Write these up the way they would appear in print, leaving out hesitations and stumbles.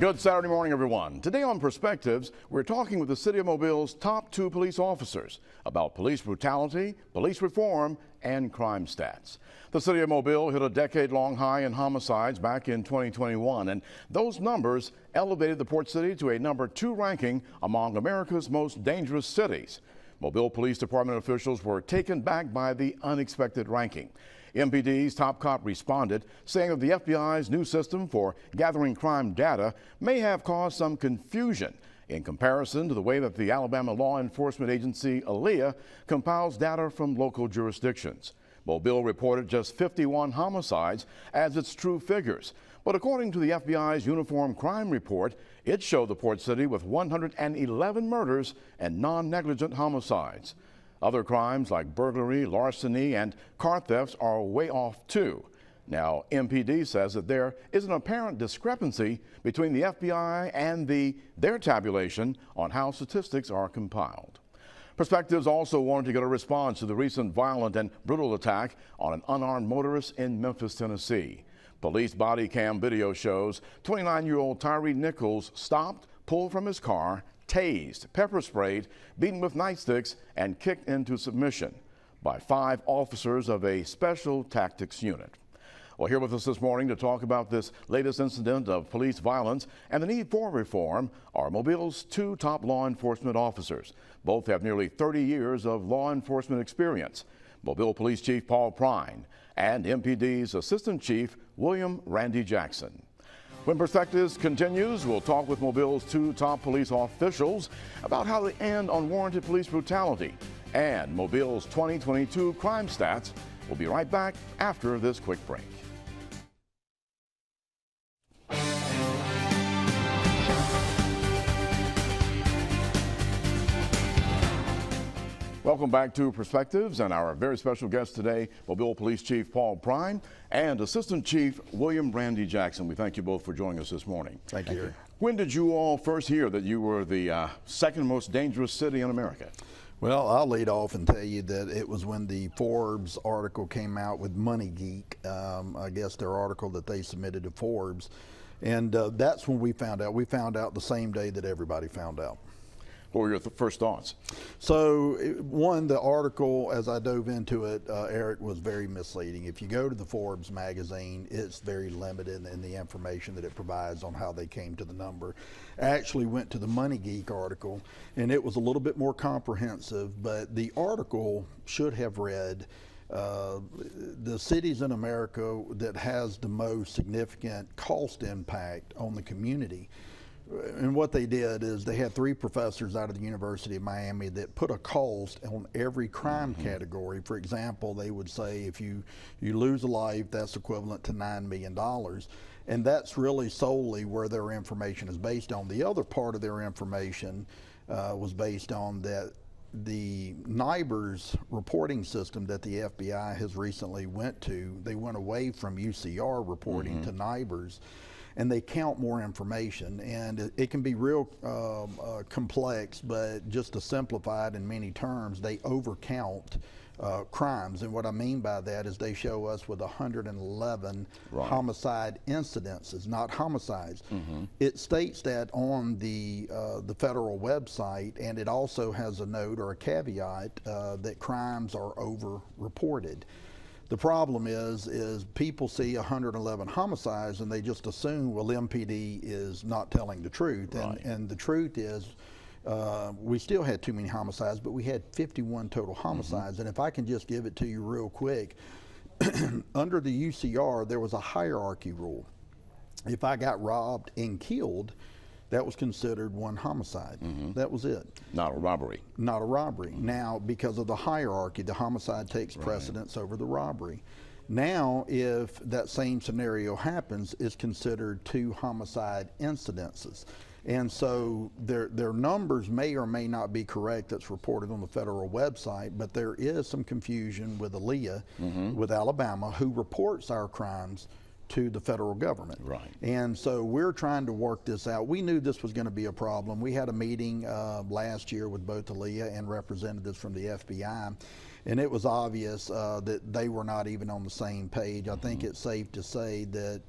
Good Saturday morning, everyone. Today on Perspectives, we're talking with the City of Mobile's top 2 police officers about police brutality, police reform, and crime stats. The City of Mobile hit a decade-long high in homicides back in 2021, and those numbers elevated the Port City to a number 2 ranking among America's most dangerous cities. Mobile Police Department officials were taken back by the unexpected ranking. MPD's top cop responded, saying that the FBI's new system for gathering crime data may have caused some confusion in comparison to the way that the Alabama law enforcement agency ALEA compiles data from local jurisdictions. Mobile reported just 51 homicides as its true figures, but according to the FBI's Uniform Crime Report, it showed the Port City with 111 murders and non-negligent homicides. Other crimes like burglary, larceny, and car thefts are way off too. Now, MPD says that there is an apparent discrepancy between the FBI and their tabulation on how statistics are compiled. Perspectives also wanted to get a response to the recent violent and brutal attack on an unarmed motorist in Memphis, Tennessee. Police body cam video shows 29-year-old Tyree Nichols stopped, pulled from his car, tased, pepper sprayed, beaten with nightsticks, and kicked into submission by 5 officers of a special tactics unit. Well, here with us this morning to talk about this latest incident of police violence and the need for reform are Mobile's 2 top law enforcement officers. Both have nearly 30 years of law enforcement experience. Mobile Police Chief Paul Prine and MPD's Assistant Chief William Randy Jackson. When Perspectives continues, we'll talk with Mobile's 2 top police officials about how they end unwarranted police brutality and Mobile's 2022 crime stats. We'll be right back after this quick break. Welcome back to Perspectives and our very special guest today, Mobile Police Chief Paul Prine and Assistant Chief William Randy Jackson. We thank you both for joining us this morning. Thank you. When did you all first hear that you were the second most dangerous city in America? Well, I'll lead off and tell you that it was when the Forbes article came out with Money Geek, I guess their article that they submitted to Forbes. And that's when we found out. We found out the same day that everybody found out. What were your first thoughts? So, one, the article, as I dove into it, Eric, was very misleading. If you go to the Forbes magazine, it's very limited in the information that it provides on how they came to the number. I actually went to the Money Geek article, and it was a little bit more comprehensive, but the article should have read the cities in America that has the most significant cost impact on the community. And what they did is they had 3 professors out of the University of Miami that put a cost on every crime category. For example, they would say if you lose a life, that's equivalent to $9 million. And that's really solely where their information is based on. The other part of their information was based on that the NIBRS reporting system that the FBI has recently went to. They went away from UCR reporting to NIBRS. And they count more information, and it can be real complex, but just to simplify it in many terms, they overcount crimes. And what I mean by that is they show us with 111 homicide incidences, not homicides. It states that on the federal website, and it also has a note or a caveat that crimes are over-reported. The problem is people see 111 homicides and they just assume, well, MPD is not telling the truth. And the truth is we still had too many homicides, but we had 51 total homicides. And if I can just give it to you real quick, under the UCR, there was a hierarchy rule. If I got robbed and killed, that was considered one homicide. That was it. Not a robbery. Not a robbery. Now, because of the hierarchy, the homicide takes precedence over the robbery. Now, if that same scenario happens, it's considered 2 homicide incidences. And so their numbers may or may not be correct that's reported on the federal website, but there is some confusion with ALEA, with Alabama, who reports our crimes to the federal government. And so we're trying to work this out. We knew this was going to be a problem. We had a meeting last year with both ALEA and representatives from the FBI, and it was obvious that they were not even on the same page. I think it's safe to say that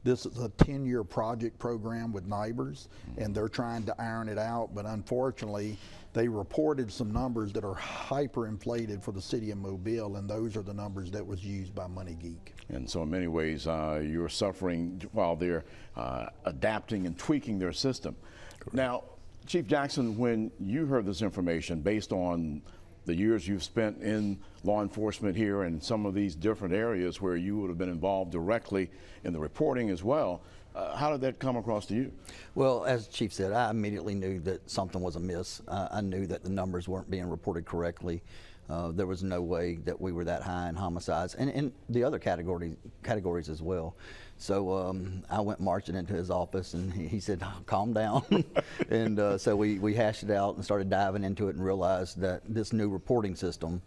this is a 10-year project program with NIBRS, and they're trying to iron it out, but unfortunately, they reported some numbers that are hyperinflated for the city of Mobile, and those are the numbers that was used by MoneyGeek. And so in many ways, you're suffering while they're adapting and tweaking their system. Correct. Now, Chief Jackson, when you heard this information based on the years you've spent in law enforcement here and some of these different areas where you would have been involved directly in the reporting as well, how did that come across to you? Well, as Chief said, I immediately knew that something was amiss. I knew that the numbers weren't being reported correctly. There was no way that we were that high in homicides and the other categories as well. So I went marching into his office, and he said, calm down. And so we hashed it out and started diving into it and realized that this new reporting system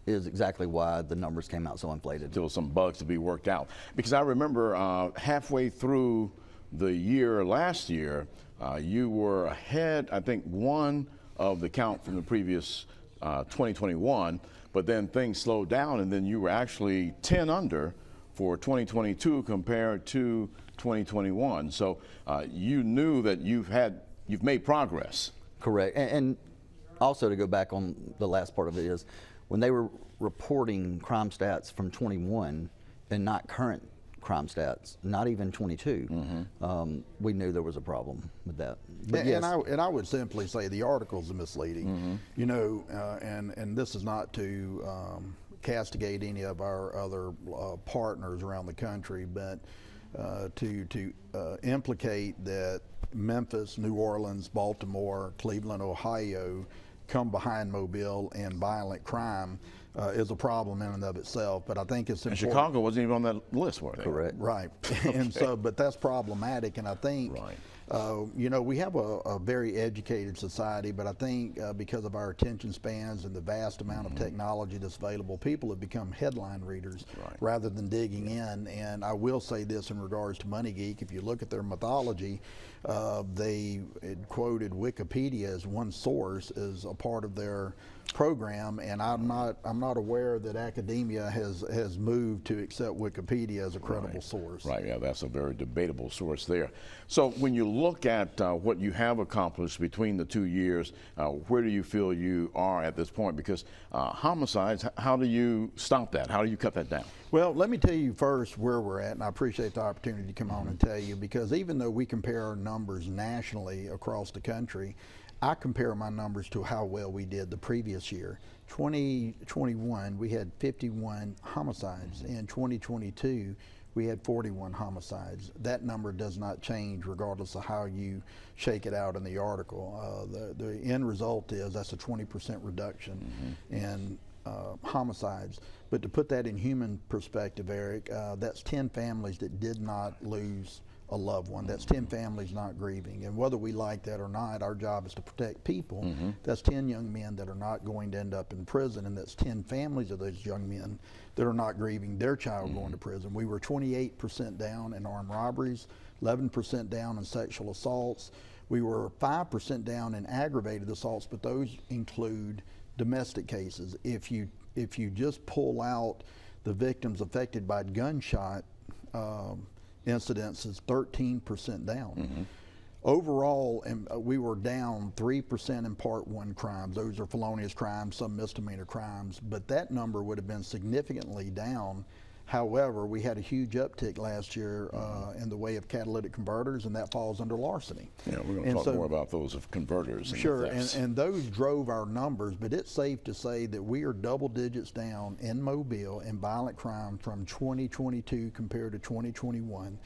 is exactly why the numbers came out so inflated. Still some bugs to be worked out. Because I remember halfway through the year last year, you were ahead, I think, one of the count from the previous 2021, but then things slowed down, and then you were actually 10 under for 2022 compared to 2021. So you knew that you've made progress. Correct. And also to go back on the last part of it is, when they were reporting crime stats from 21 and not current crime stats, not even 22, we knew there was a problem with that. But yes. And I would simply say the articles are misleading. You know, and this is not to castigate any of our other partners around the country, but to implicate that Memphis, New Orleans, Baltimore, Cleveland, Ohio come behind Mobile in violent crime is a problem in and of itself. But I think it's important. And Chicago wasn't even on that list, were they? Correct. Right. And so, but that's problematic, and I think, you know, we have a very educated society, but I think because of our attention spans and the vast amount of technology that's available, people have become headline readers rather than digging in. And I will say this in regards to MoneyGeek: if you look at their methodology, they quoted Wikipedia as one source as a part of their program, and I'm not aware that academia has moved to accept Wikipedia as a credible source. Right. Yeah, that's a very debatable source there. So when you look at what you have accomplished between the 2 years, where do you feel you are at this point? Because homicides, how do you stop that? How do you cut that down? Well, let me tell you first where we're at, and I appreciate the opportunity to come on and tell you, because even though we compare our numbers nationally across the country, I compare my numbers to how well we did the previous year. 2021, we had 51 homicides. In 2022, we had 41 homicides. That number does not change regardless of how you shake it out in the article. The end result is that's a 20% reduction in homicides. But to put that in human perspective, Eric, that's 10 families that did not lose a loved one. That's 10 families not grieving. And whether we like that or not, our job is to protect people. That's 10 young men that are not going to end up in prison, and that's 10 families of those young men that are not grieving their child going to prison. We were 28% down in armed robberies, 11% down in sexual assaults. We were 5% down in aggravated assaults, but those include domestic cases. If you just pull out the victims affected by gunshot incidents, is 13% down. Overall, we were down 3% in Part 1 crimes. Those are felonious crimes, some misdemeanor crimes, but that number would have been significantly down. However, we had a huge uptick last year in the way of catalytic converters, and that falls under larceny. Yeah, we're going to talk more about those of converters. Sure, and those drove our numbers, but it's safe to say that we are double digits down in Mobile in violent crime from 2022 compared to 2021.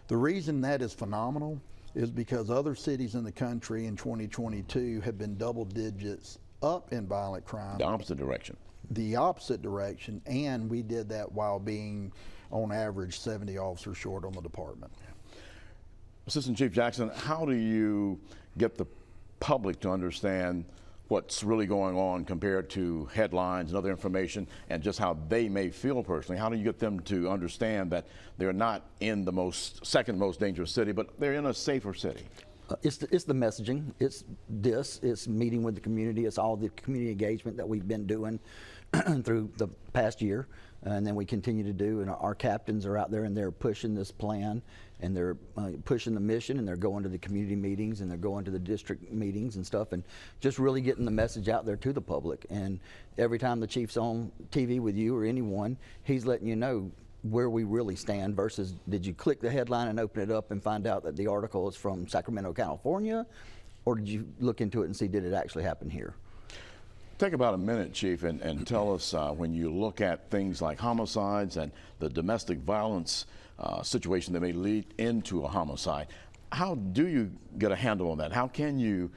The reason that is phenomenal is because other cities in the country in 2022 have been double digits up in violent crime. The opposite direction. The opposite direction, and we did that while being on average 70 officers short on the department. Assistant Chief Jackson, how do you get the public to understand what's really going on compared to headlines and other information, and just how they may feel personally? How do you get them to understand that they're not in the second most dangerous city, but they're in a safer city? It's the messaging. It's meeting with the community. It's all the community engagement that we've been doing through the past year, and then we continue to do. And our captains are out there and they're pushing this plan, and they're pushing the mission, and they're going to the community meetings, and they're going to the district meetings and stuff, and just really getting the message out there to the public. And every time the chief's on TV with you or anyone, he's letting you know where we really stand versus did you click the headline and open it up and find out that the article is from Sacramento, California, or did you look into it and see did it actually happen here? Take about a minute, Chief, and tell us when you look at things like homicides and the domestic violence situation that may lead into a homicide, how do you get a handle on that? How can you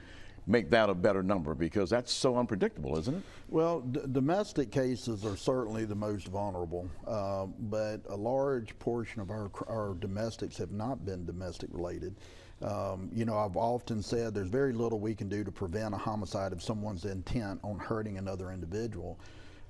make that a better number? Because that's so unpredictable, isn't it? Well, domestic cases are certainly the most vulnerable, but a large portion of our domestics have not been domestic related. You know, I've often said there's very little we can do to prevent a homicide if someone's intent on hurting another individual.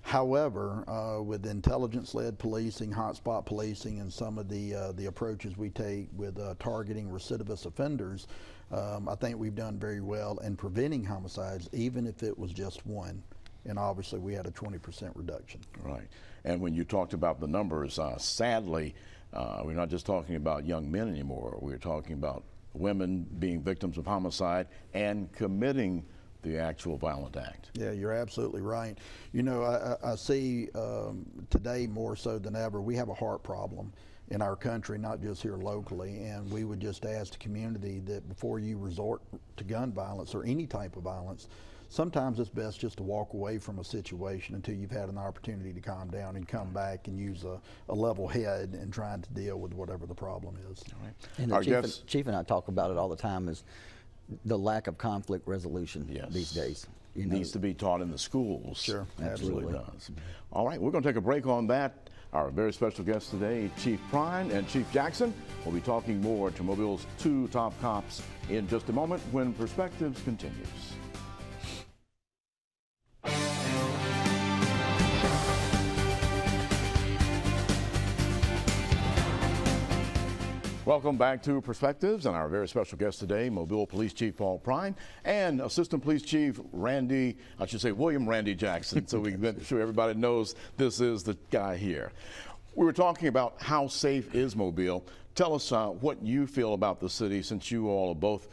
However, with intelligence-led policing, hotspot policing, and some of the approaches we take with targeting recidivist offenders, I think we've done very well in preventing homicides, even if it was just one. And obviously, we had a 20% reduction. Right. And when you talked about the numbers, sadly, we're not just talking about young men anymore. We're talking about women being victims of homicide and committing the actual violent act. Yeah, you're absolutely right. You know, I see today more so than ever, we have a heart problem in our country, not just here locally, and we would just ask the community that before you resort to gun violence or any type of violence, sometimes it's best just to walk away from a situation until you've had an opportunity to calm down and come back and use a level head in trying to deal with whatever the problem is. All right. And the chief and I talk about it all the time is the lack of conflict resolution these days. It needs to be taught in the schools. Sure, Absolutely does. All right, we're going to take a break on that. Our very special guests today, Chief Prine and Chief Jackson, will be talking more to Mobile's two top cops in just a moment when Perspectives continues. Welcome back to Perspectives, and our very special guest today, Mobile Police Chief Paul Prine and Assistant Police Chief William Randy Jackson, so we can make sure everybody knows this is the guy here. We were talking about how safe is Mobile. Tell us what you feel about the city, since you all are both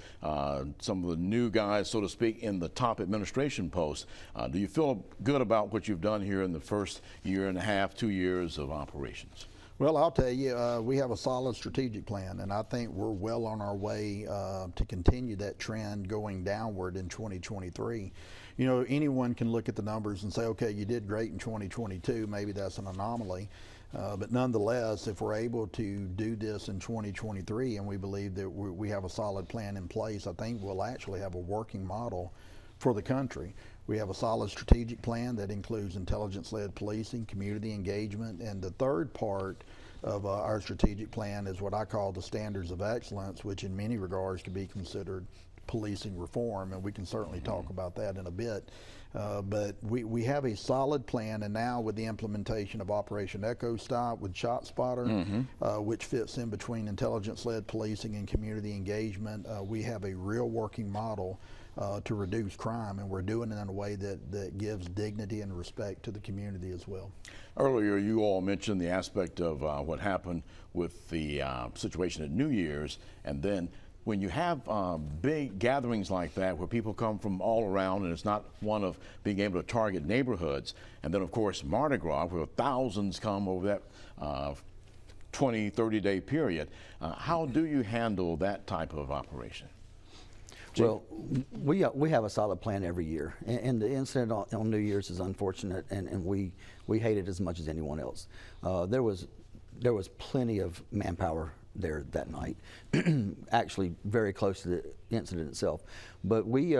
some of the new guys, so to speak, in the top administration posts. Do you feel good about what you've done here in the first year and a half, 2 years of operations? Well, I'll tell you, we have a solid strategic plan, and I think we're well on our way to continue that trend going downward in 2023. You know, anyone can look at the numbers and say, okay, you did great in 2022, maybe that's an anomaly. But nonetheless, if we're able to do this in 2023, and we believe that we have a solid plan in place, I think we'll actually have a working model for the country. We have a solid strategic plan that includes intelligence-led policing, community engagement, and the third part of our strategic plan is what I call the standards of excellence, which in many regards could be considered policing reform, and we can certainly talk about that in a bit. But we have a solid plan, and now with the implementation of Operation Echo Stop with ShotSpotter, which fits in between intelligence-led policing and community engagement, we have a real working model to reduce crime, and we're doing it in a way that gives dignity and respect to the community as well. Earlier, you all mentioned the aspect of what happened with the situation at New Year's, and then when you have big gatherings like that where people come from all around, and it's not one of being able to target neighborhoods, and then of course Mardi Gras where thousands come over that 20, 30-day period, how do you handle that type of operation? Well, we have a solid plan every year, and the incident on New Year's is unfortunate, and we hate it as much as anyone else. There was plenty of manpower there that night, actually very close to the incident itself. But we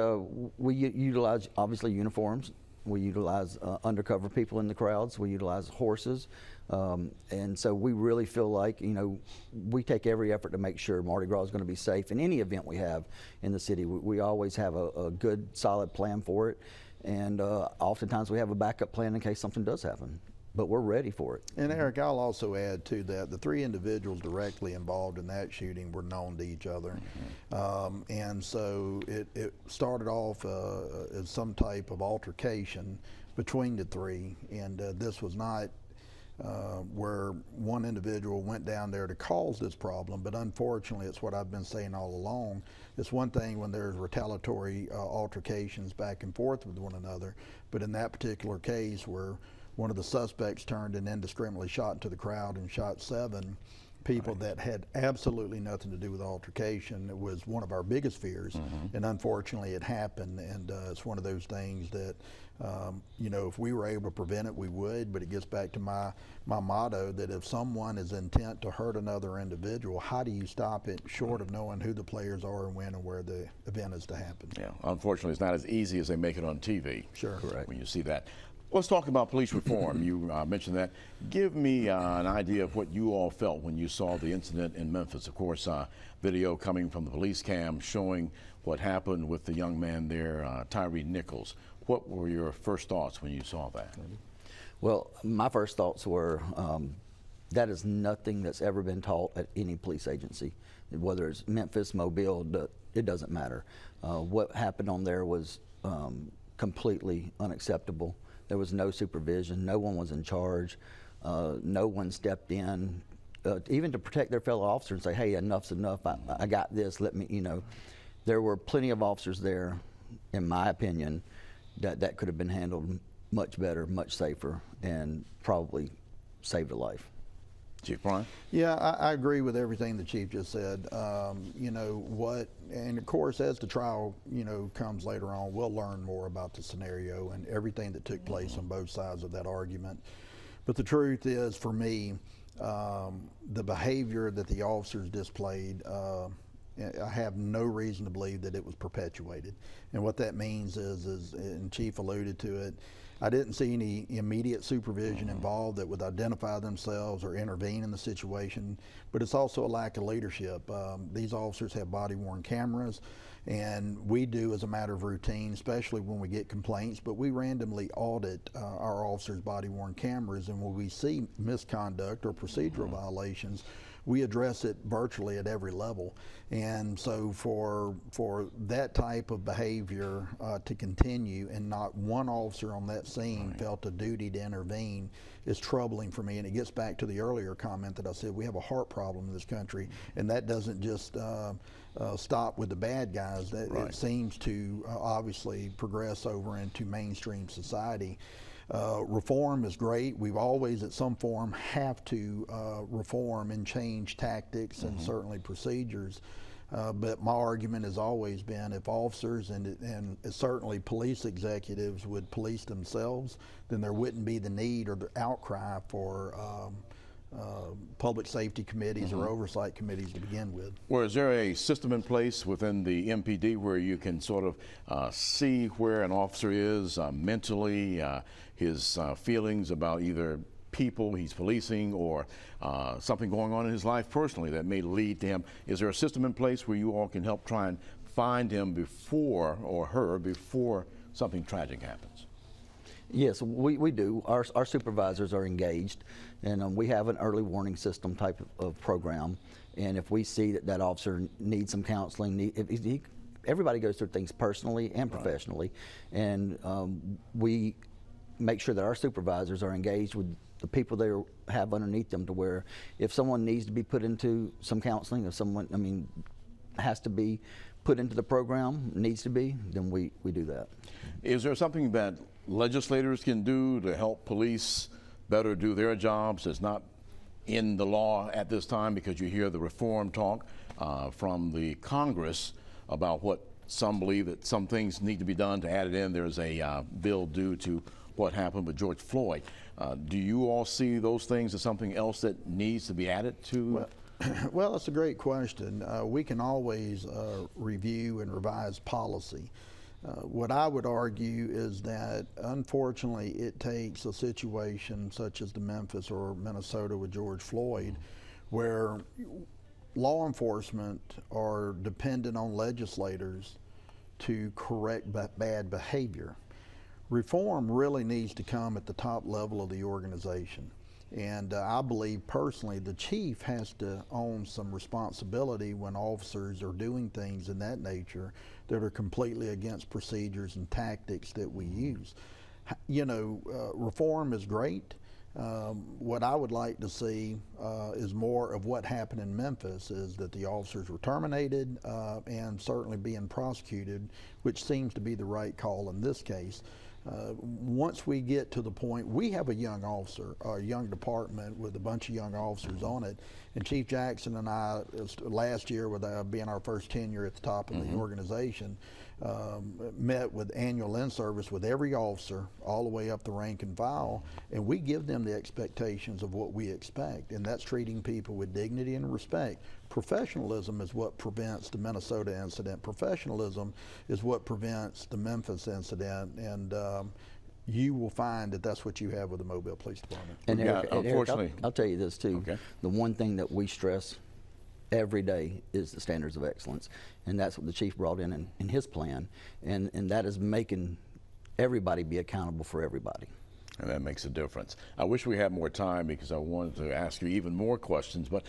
utilize obviously uniforms. We utilize undercover people in the crowds. We utilize horses. And so we really feel like, you know, we take every effort to make sure Mardi Gras is going to be safe. In any event we have in the city, we always have a good, solid plan for it. And oftentimes we have a backup plan in case something does happen. But we're ready for it. And Eric, I'll also add to that, the three individuals directly involved in that shooting were known to each other. And so it started off as some type of altercation, between the three, and this was not where one individual went down there to cause this problem, but unfortunately it's what I've been saying all along. It's one thing when there's retaliatory altercations back and forth with one another, but in that particular case where one of the suspects turned and indiscriminately shot into the crowd and shot 7 people that had absolutely nothing to do with the altercation. It was one of our biggest fears, and unfortunately it happened, and it's one of those things that you know, if we were able to prevent it, we would, but it gets back to my motto that if someone is intent to hurt another individual, how do you stop it short of knowing who the players are and when and where the event is to happen? Yeah, unfortunately it's not as easy as they make it on TV. Sure. Correct. When you see that. Let's talk about police reform. You mentioned that. Give me an idea of what you all felt when you saw the incident in Memphis. Of course, video coming from the police cam showing what happened with the young man there, Tyree Nichols. What were your first thoughts when you saw that? Well, my first thoughts were that is nothing that's ever been taught at any police agency, whether it's Memphis, Mobile, it doesn't matter. What happened on there was completely unacceptable. There was no supervision, no one was in charge, no one stepped in, even to protect their fellow officer and say, hey, enough's enough, I got this, let me, you know. There were plenty of officers there, in my opinion, that could have been handled much better, much safer, and probably saved a life. Chief Bryan? Yeah, I agree with everything the Chief just said. You know, and of course, as the trial, you know, comes later on, we'll learn more about the scenario and everything that took place on both sides of that argument. But the truth is, for me, the behavior that the officers displayed, I have no reason to believe that it was perpetuated. And what that means is, and Chief alluded to it, I didn't see any immediate supervision involved that would identify themselves or intervene in the situation, but it's also a lack of leadership. These officers have body-worn cameras, and we do as a matter of routine, especially when we get complaints, but we randomly audit our officers' body-worn cameras, and when we see misconduct or procedural violations, we address it virtually at every level. And so for that type of behavior to continue and not one officer on that scene felt a duty to intervene is troubling for me. And it gets back to the earlier comment that I said, we have a heart problem in this country, and that doesn't just stop with the bad guys. It seems to obviously progress over into mainstream society. Reform is great. We've always at some form have to reform and change tactics and certainly procedures. But my argument has always been if officers and certainly police executives would police themselves, then there wouldn't be the need or the outcry for public safety committees or oversight committees to begin with. Well, is there a system in place within the MPD where you can sort of see where an officer is mentally, his feelings about either people he's policing or something going on in his life personally that may lead to him? Is there a system in place where you all can help try and find him before, or her, before something tragic happens? Yes, we do. Our supervisors are engaged, and we have an early warning system type of program. And if we see that officer needs some counseling, everybody goes through things personally and professionally, and we make sure that our supervisors are engaged with the people they have underneath them, to where if someone needs to be put into some counseling, if someone, has to be put into the program, needs to be, then we do that. Is there something that legislators can do to help police better do their jobs that's not in the law at this time? Because you hear the reform talk from the Congress about what some believe that some things need to be done to add it in. There's a bill due to what happened with George Floyd. Do you all see those things as something else that needs to be added to? Well, that's a great question. We can always review and revise policy. What I would argue is that, unfortunately, it takes a situation such as the Memphis or Minnesota with George Floyd, where law enforcement are dependent on legislators to correct bad behavior. Reform really needs to come at the top level of the organization. And I believe personally the chief has to own some responsibility when officers are doing things in that nature that are completely against procedures and tactics that we use. Reform is great. What I would like to see is more of what happened in Memphis, is that the officers were terminated and certainly being prosecuted, which seems to be the right call in this case. Once we get to the point, we have a young officer, a young department with a bunch of young officers on it, and Chief Jackson and I, last year with being our first tenure at the top of the organization, met with annual in-service with every officer all the way up the rank and file, and we give them the expectations of what we expect, and that's treating people with dignity and respect. Professionalism is what prevents the Minnesota incident. Professionalism is what prevents the Memphis incident, and you will find that that's what you have with the Mobile Police Department. And Yeah, Eric, unfortunately. I'll tell you this too. Okay. The one thing that we stress every day is the standards of excellence, and that's what the chief brought in his plan, and that is making everybody be accountable for everybody. And that makes a difference. I wish we had more time because I wanted to ask you even more questions, but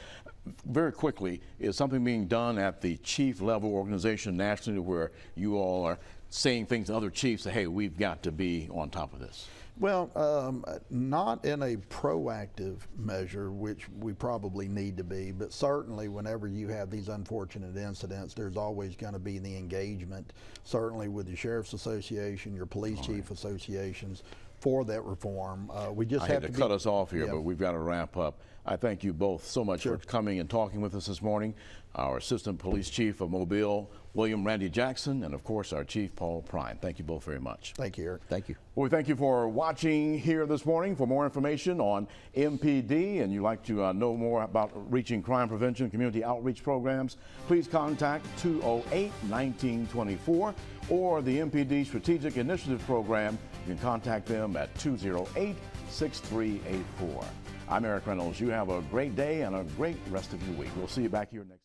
very quickly, is something being done at the chief level organization nationally where you all are saying things to other chiefs, say, hey, we've got to be on top of this? Well, not in a proactive measure, which we probably need to be, but certainly whenever you have these unfortunate incidents, there's always going to be the engagement, certainly with the Sheriff's Association, your police chief associations, for that reform. We just I have hate to be, cut us off here, yeah. but we've got to wrap up. I thank you both so much for coming and talking with us this morning. Our Assistant Police Chief of Mobile, William Randy Jackson, and of course our Chief Paul Prine. Thank you both very much. Thank you, Eric. Thank you. Well, we thank you for watching here this morning. For more information on MPD and you'd like to know more about reaching crime prevention community outreach programs, please contact 208-1924 or the MPD Strategic Initiative Program. You can contact them at 208-6384. I'm Eric Reynolds. You have a great day and a great rest of your week. We'll see you back here next time.